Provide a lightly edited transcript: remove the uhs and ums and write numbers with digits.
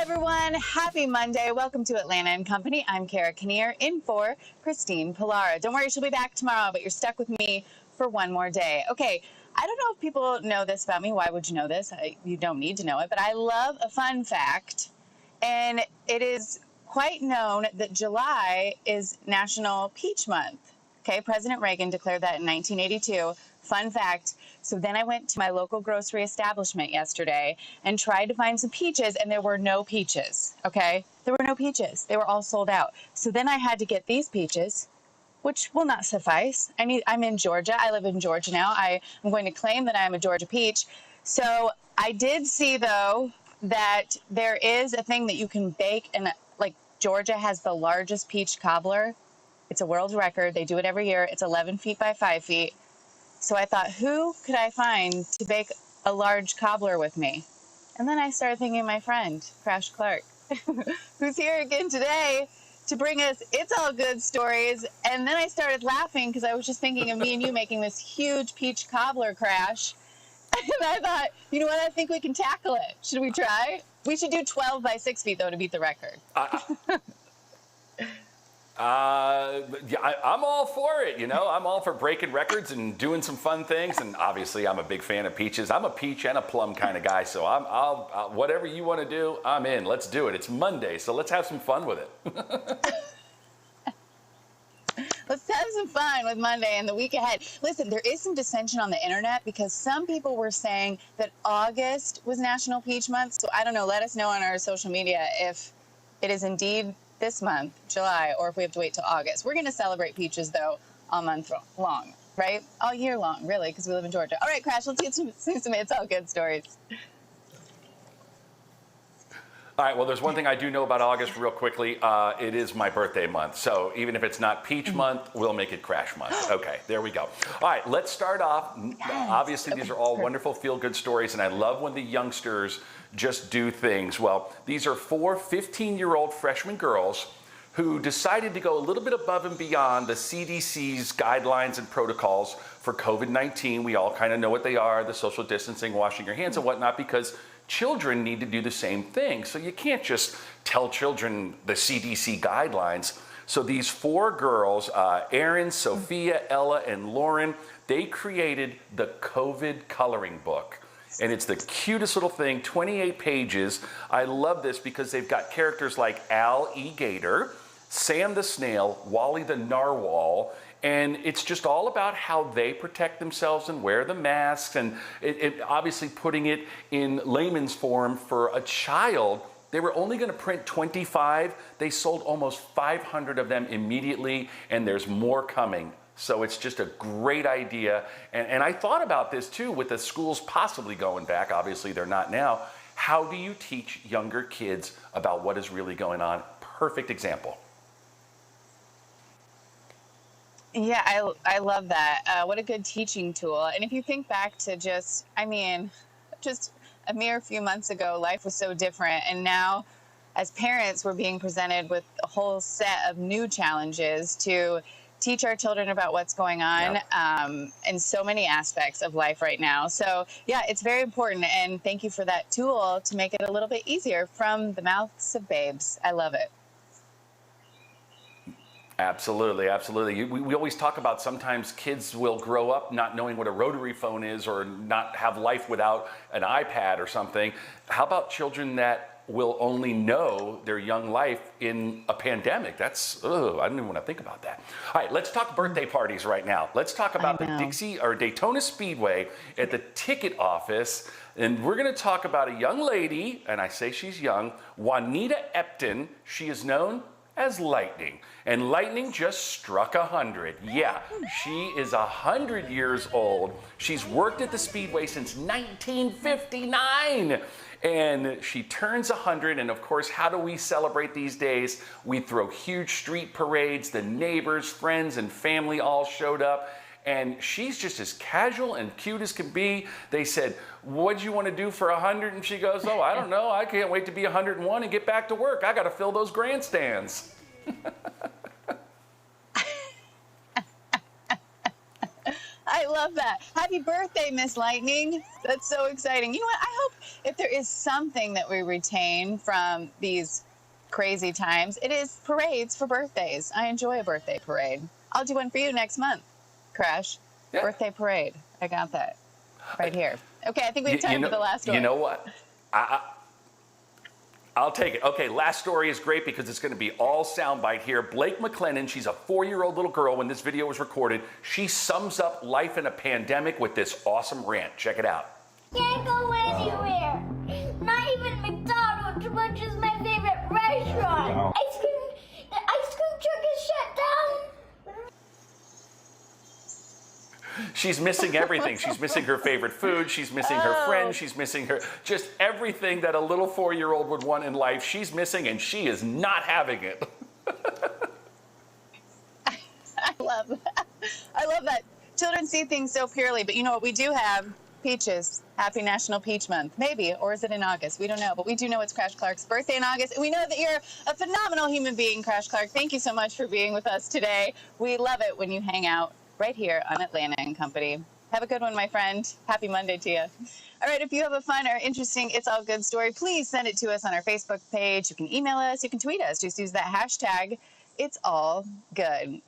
everyone. Happy Monday. Welcome to Atlanta and Company. I'm Kara Kinnear in for Christine Pilara. Don't worry, she'll be back tomorrow, but you're stuck with me for one more day. Okay, I don't know if people know this about me. Why would you know this? You don't need to know it, but I love a fun fact. And it is quite known that July is National Peach Month. Okay, President Reagan declared that in 1982. Fun fact. So then I went to my local grocery establishment yesterday and tried to find some peaches, and there were no peaches, okay? There were no peaches. They were all sold out. So then I had to get these peaches, which will not suffice. I'm in Georgia. I live in Georgia now. I'm going to claim that I'm a Georgia peach. So I did see, though, that there is a thing that you can bake, and like Georgia has the largest peach cobbler. It's a world record. They do it every year. It's 11 feet by 5 feet. So I thought, who could I find to bake a large cobbler with me? And then I started thinking of my friend, Crash Clark, who's here again today to bring us It's All Good stories. And then I started laughing because I was just thinking of me and you making this huge peach cobbler, Crash. And I thought, you know what? I think we can tackle it. Should we try? We should do 12 by 6 feet, though, to beat the record. Yeah, I'm all for it, you know. I'm all for breaking records and doing some fun things. And obviously, I'm a big fan of peaches. I'm a peach and a plum kind of guy, so I'll whatever you want to do, I'm in. Let's do it. It's Monday, so let's have some fun with it. Let's have some fun with Monday and the week ahead. Listen, there is some dissension on the internet because some people were saying that August was National Peach Month. So I don't know. Let us know on our social media if it is indeed this month, July, or if we have to wait till August. We're going to celebrate peaches, though, all month long, right? All year long, really, because we live in Georgia. All right, Crash, let's get some It's All Good stories. All right, well, there's one thing I do know about August real quickly. It is my birthday month. So even if it's not Peach Month, we'll make it Crash Month. Okay, there we go. All right, let's start off. Yes. Obviously, these are all wonderful feel-good stories, and I love when the youngsters just do things. Well, these are 4 15-year-old freshman girls who decided to go a little bit above and beyond the CDC's guidelines and protocols for COVID-19. We all kind of know what they are, the social distancing, washing your hands and whatnot, because children need to do the same thing. So you can't just tell children the CDC guidelines. So these 4 girls, Erin, Sophia, Ella, and Lauren, they created the COVID coloring book. And it's the cutest little thing, 28 pages. I love this because they've got characters like Al E. Gator, Sam the Snail, Wally the Narwhal, and it's just all about how they protect themselves and wear the masks, and it obviously putting it in layman's form for a child. They were only going to print 25. They sold almost 500 of them immediately, and there's more coming. So it's just a great idea. And I thought about this too, with the schools possibly going back. Obviously, they're not now. How do you teach younger kids about what is really going on? Perfect example. Yeah, I love that. What a good teaching tool. And if you think back to just a mere few months ago, life was so different. And now, as parents, we're being presented with a whole set of new challenges to teach our children about what's going on in so many aspects of life right now. So yeah, it's very important. And thank you for that tool to make it a little bit easier from the mouths of babes. I love it. Absolutely, absolutely. We always talk about sometimes kids will grow up not knowing what a rotary phone is or not have life without an iPad or something. How about children that will only know their young life in a pandemic? That's, I don't even want to think about that. All right, let's talk birthday parties right now. Let's talk about the Daytona Speedway at the ticket office. And we're going to talk about a young lady, and I say she's young, Juanita Epton. She is known as Lightning. And Lightning just struck 100. Yeah, she is 100 years old. She's worked at the Speedway since 1959. And she turns 100, and of course, how do we celebrate these days? We throw huge street parades. The neighbors, friends, and family all showed up. And she's just as casual and cute as can be. They said, what'd you want to do for 100? And she goes, oh, I don't know. I can't wait to be 101 and get back to work. I got to fill those grandstands. I I love that. Happy birthday, Miss Lightning. That's so exciting. You know what? I hope if there is something that we retain from these crazy times, it is parades for birthdays. I enjoy a birthday parade. I'll do one for you next month, Crash. Yeah. Birthday parade. I got that right here. Okay, I think we have time for the last one. You know what? I'll take it. Okay, last story is great because it's going to be all soundbite here. Blake McLennan, she's a 4-year-old little girl when this video was recorded. She sums up life in a pandemic with this awesome rant. Check it out. Can't go anywhere. Not even McDonald's, which is my favorite restaurant. The ice cream truck is shut down. She's missing everything. She's missing her favorite food. She's missing her friends. She's missing her, just everything that a little 4-year-old would want in life. She's missing, and she is not having it. I love that. I love that. Children see things so purely, but you know what? We do have peaches. Happy National Peach Month. Maybe, or is it in August? We don't know, but we do know it's Crash Clark's birthday in August. And we know that you're a phenomenal human being, Crash Clark. Thank you so much for being with us today. We love it when you hang out right here on Atlanta and Company. Have a good one, my friend. Happy Monday to you. All right, if you have a fun or interesting It's All Good story, please send it to us on our Facebook page. You can email us. You can tweet us. Just use that hashtag, It's All Good.